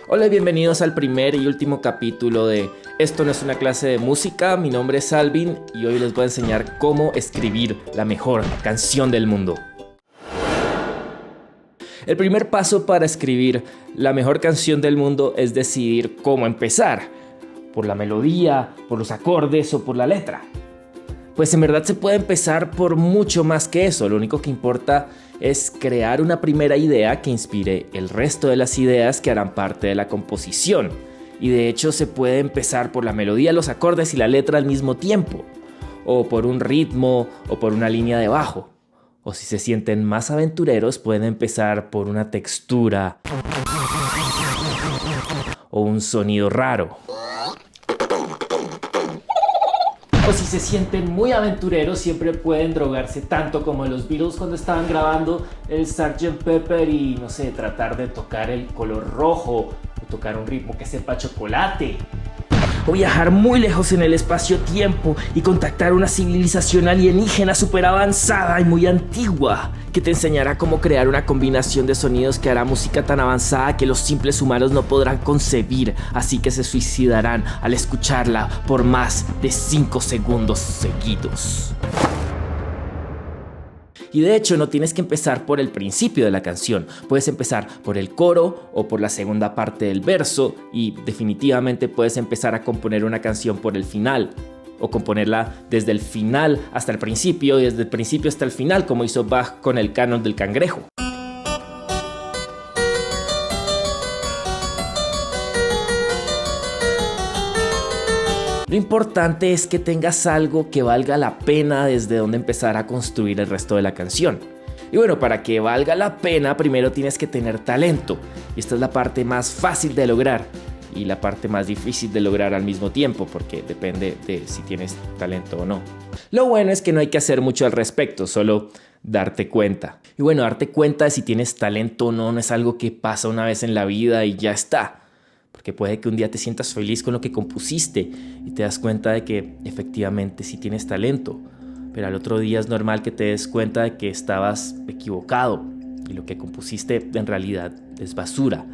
Hola y bienvenidos al primer y último capítulo de Esto no es una clase de música. Mi nombre es Alvin y hoy les voy a enseñar cómo escribir la mejor canción del mundo. El primer paso para escribir la mejor canción del mundo es decidir cómo empezar. Por la melodía, por los acordes o por la letra. Pues en verdad se puede empezar por mucho más que eso. Lo único que importa es crear una primera idea que inspire el resto de las ideas que harán parte de la composición. Y de hecho se puede empezar por la melodía, los acordes y la letra al mismo tiempo. O por un ritmo o por una línea de bajo. O si se sienten más aventureros pueden empezar por una textura o un sonido raro. O si se sienten muy aventureros, siempre pueden drogarse tanto como los Beatles cuando estaban grabando el Sgt. Pepper y, no sé, tratar de tocar el color rojo o tocar un ritmo que sepa chocolate. O viajar muy lejos en el espacio-tiempo y contactar una civilización alienígena súper avanzada y muy antigua que te enseñará cómo crear una combinación de sonidos que hará música tan avanzada que los simples humanos no podrán concebir, así que se suicidarán al escucharla por más de 5 segundos seguidos. Y de hecho no tienes que empezar por el principio de la canción, puedes empezar por el coro o por la segunda parte del verso y definitivamente puedes empezar a componer una canción por el final o componerla desde el final hasta el principio y desde el principio hasta el final como hizo Bach con el canon del cangrejo. Lo importante es que tengas algo que valga la pena desde donde empezar a construir el resto de la canción. Y bueno, para que valga la pena, primero tienes que tener talento. Y esta es la parte más fácil de lograr y la parte más difícil de lograr al mismo tiempo, porque depende de si tienes talento o no. Lo bueno es que no hay que hacer mucho al respecto, solo darte cuenta. Y bueno, darte cuenta de si tienes talento o no, no es algo que pasa una vez en la vida y ya está. Porque puede que un día te sientas feliz con lo que compusiste y te das cuenta de que efectivamente sí tienes talento. Pero al otro día es normal que te des cuenta de que estabas equivocado y lo que compusiste en realidad es basura.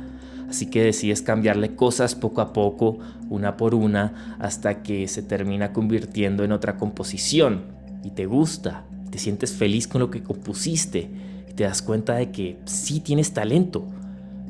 Así que decides cambiarle cosas poco a poco, una por una, hasta que se termina convirtiendo en otra composición y te gusta, te sientes feliz con lo que compusiste y te das cuenta de que sí tienes talento.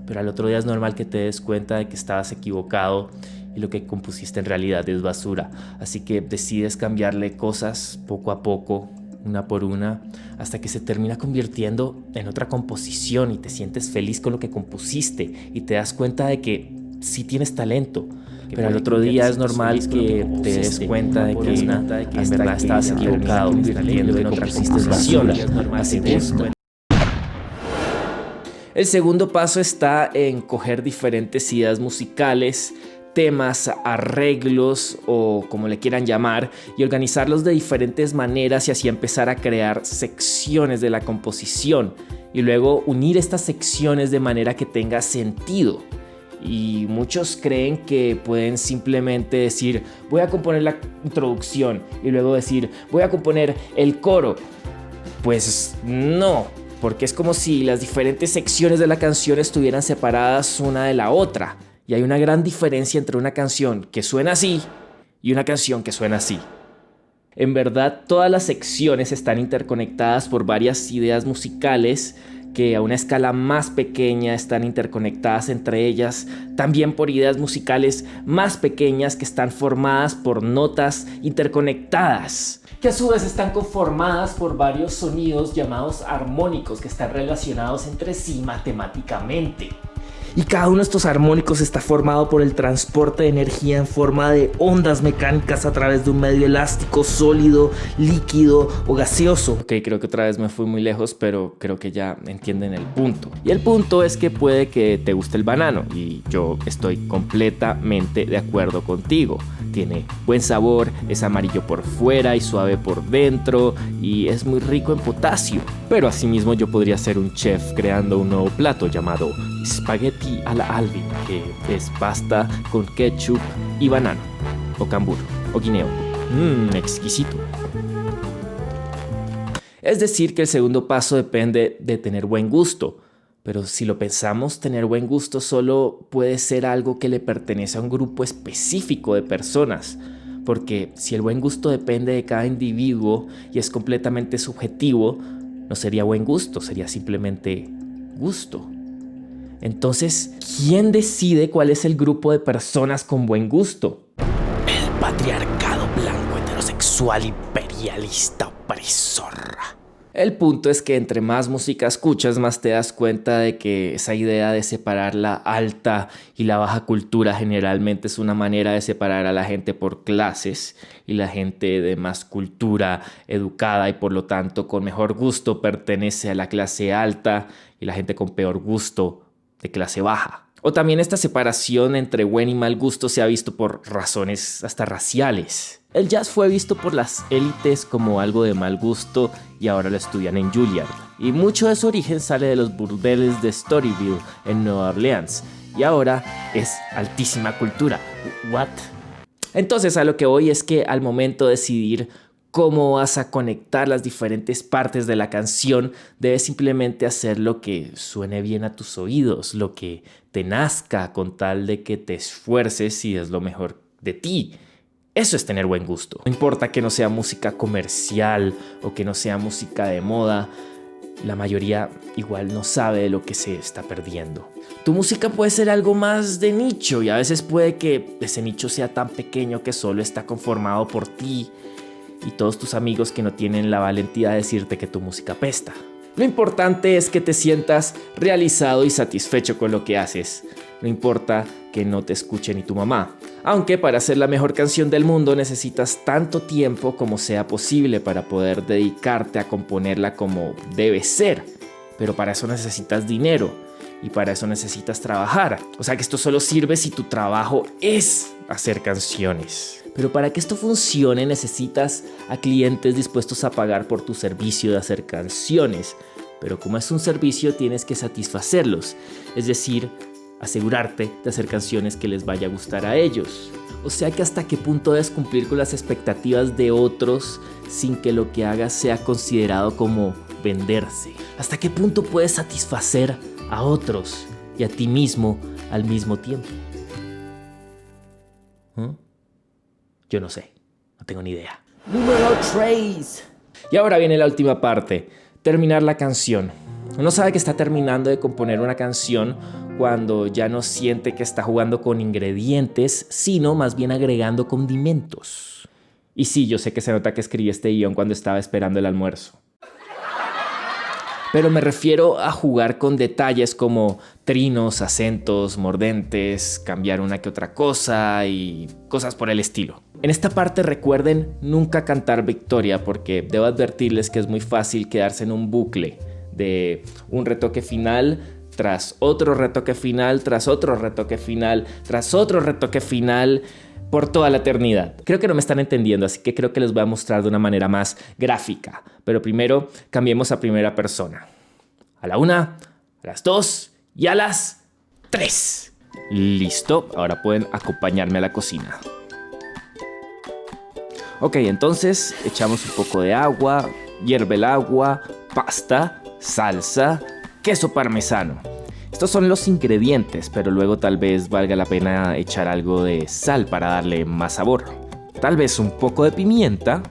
Pero al otro día es normal que te des cuenta de que estabas equivocado y lo que compusiste en realidad es basura. Así que decides cambiarle cosas poco a poco, una por una, hasta que se termina convirtiendo en otra composición y te sientes feliz con lo que compusiste y te das cuenta de que sí tienes talento. Pero al otro día es normal que te des cuenta de que en verdad estabas equivocado, convirtiendo en otra composición. Así que el segundo paso está en coger diferentes ideas musicales, temas, arreglos o como le quieran llamar y organizarlos de diferentes maneras y así empezar a crear secciones de la composición y luego unir estas secciones de manera que tenga sentido. Y muchos creen que pueden simplemente decir voy a componer la introducción y luego decir voy a componer el coro. Pues no. Porque es como si las diferentes secciones de la canción estuvieran separadas una de la otra. Y hay una gran diferencia entre una canción que suena así y una canción que suena así. En verdad, todas las secciones están interconectadas por varias ideas musicales que a una escala más pequeña están interconectadas entre ellas, también por ideas musicales más pequeñas que están formadas por notas interconectadas, que a su vez están conformadas por varios sonidos llamados armónicos que están relacionados entre sí matemáticamente. Y cada uno de estos armónicos está formado por el transporte de energía en forma de ondas mecánicas a través de un medio elástico, sólido, líquido o gaseoso. Ok, creo que otra vez me fui muy lejos, pero creo que ya entienden el punto. Y el punto es que puede que te guste el banano y yo estoy completamente de acuerdo contigo. Tiene buen sabor, es amarillo por fuera y suave por dentro y es muy rico en potasio. Pero asimismo yo podría ser un chef creando un nuevo plato llamado Spaghetti a la Alvin, que es pasta con ketchup y banano, o cambur, o guineo. Exquisito. Es decir que el segundo paso depende de tener buen gusto, Pero si lo pensamos, tener buen gusto solo puede ser algo que le pertenece a un grupo específico de personas. Porque si el buen gusto depende de cada individuo y es completamente subjetivo, no sería buen gusto, sería simplemente gusto. Entonces, ¿quién decide cuál es el grupo de personas con buen gusto? El patriarcado blanco heterosexual imperialista opresor. El punto es que entre más música escuchas, más te das cuenta de que esa idea de separar la alta y la baja cultura generalmente es una manera de separar a la gente por clases, y la gente de más cultura, educada y por lo tanto con mejor gusto pertenece a la clase alta, y la gente con peor gusto de clase baja. O también esta separación entre buen y mal gusto se ha visto por razones hasta raciales. El jazz fue visto por las élites como algo de mal gusto y ahora lo estudian en Juilliard. Y mucho de su origen sale de los burdeles de Storyville en Nueva Orleans. Y ahora es altísima cultura. ¿What? Entonces a lo que voy es que al momento de decidir cómo vas a conectar las diferentes partes de la canción, debes simplemente hacer lo que suene bien a tus oídos, lo que te nazca con tal de que te esfuerces y es lo mejor de ti. Eso es tener buen gusto. No importa que no sea música comercial o que no sea música de moda, la mayoría igual no sabe de lo que se está perdiendo. Tu música puede ser algo más de nicho y a veces puede que ese nicho sea tan pequeño que solo está conformado por ti y todos tus amigos que no tienen la valentía de decirte que tu música apesta. Lo importante es que te sientas realizado y satisfecho con lo que haces. No importa que no te escuche ni tu mamá. Aunque para hacer la mejor canción del mundo necesitas tanto tiempo como sea posible para poder dedicarte a componerla como debe ser. Pero para eso necesitas dinero y para eso necesitas trabajar. O sea que esto solo sirve si tu trabajo es hacer canciones. Pero para que esto funcione necesitas a clientes dispuestos a pagar por tu servicio de hacer canciones. Pero como es un servicio tienes que satisfacerlos. Es decir, asegurarte de hacer canciones que les vaya a gustar a ellos. O sea que hasta qué punto debes cumplir con las expectativas de otros sin que lo que hagas sea considerado como venderse. Hasta qué punto puedes satisfacer a otros y a ti mismo al mismo tiempo. Yo no sé, no tengo ni idea. Número 3. Y ahora viene la última parte, terminar la canción. Uno sabe que está terminando de componer una canción cuando ya no siente que está jugando con ingredientes, sino más bien agregando condimentos. Y sí, yo sé que se nota que escribí este guión cuando estaba esperando el almuerzo. Pero me refiero a jugar con detalles como trinos, acentos, mordentes, cambiar una que otra cosa y cosas por el estilo. En esta parte recuerden nunca cantar victoria porque debo advertirles que es muy fácil quedarse en un bucle de un retoque final tras otro retoque final, tras otro retoque final, tras otro retoque final por toda la eternidad. Creo que no me están entendiendo, así que creo que les voy a mostrar de una manera más gráfica. Pero primero cambiemos a primera persona. A la 1, a las 2 y a las 3. Listo, ahora pueden acompañarme a la cocina. Ok, entonces echamos un poco de agua, hierve el agua, pasta, salsa, queso parmesano. Estos son los ingredientes, pero luego tal vez valga la pena echar algo de sal para darle más sabor. Tal vez un poco de pimienta,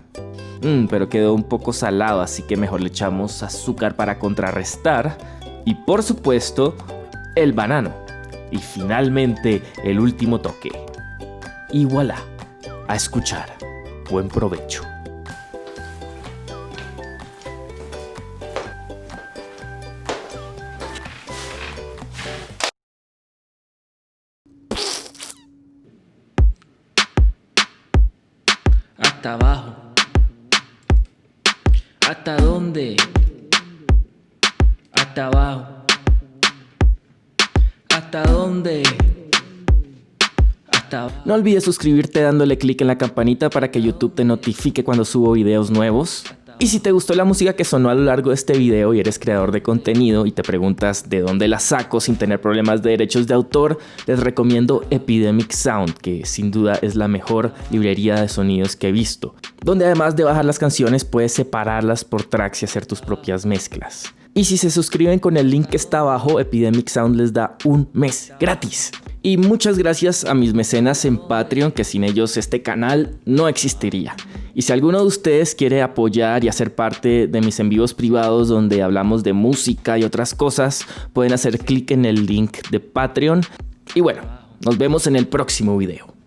pero quedó un poco salado, así que mejor le echamos azúcar para contrarrestar. Y por supuesto, el banano. Y finalmente, el último toque. Y voilà, a escuchar. Buen provecho. Hasta abajo. ¿Hasta dónde? Hasta abajo. ¿Hasta dónde? Hasta abajo. No olvides suscribirte dándole clic en la campanita para que YouTube te notifique cuando subo videos nuevos. Y si te gustó la música que sonó a lo largo de este video y eres creador de contenido y te preguntas de dónde la saco sin tener problemas de derechos de autor, les recomiendo Epidemic Sound, que sin duda es la mejor librería de sonidos que he visto, donde además de bajar las canciones puedes separarlas por tracks y hacer tus propias mezclas. Y si se suscriben con el link que está abajo, Epidemic Sound les da un mes gratis. Y muchas gracias a mis mecenas en Patreon, que sin ellos este canal no existiría. Y si alguno de ustedes quiere apoyar y hacer parte de mis envíos privados donde hablamos de música y otras cosas, pueden hacer clic en el link de Patreon. Y bueno, nos vemos en el próximo video.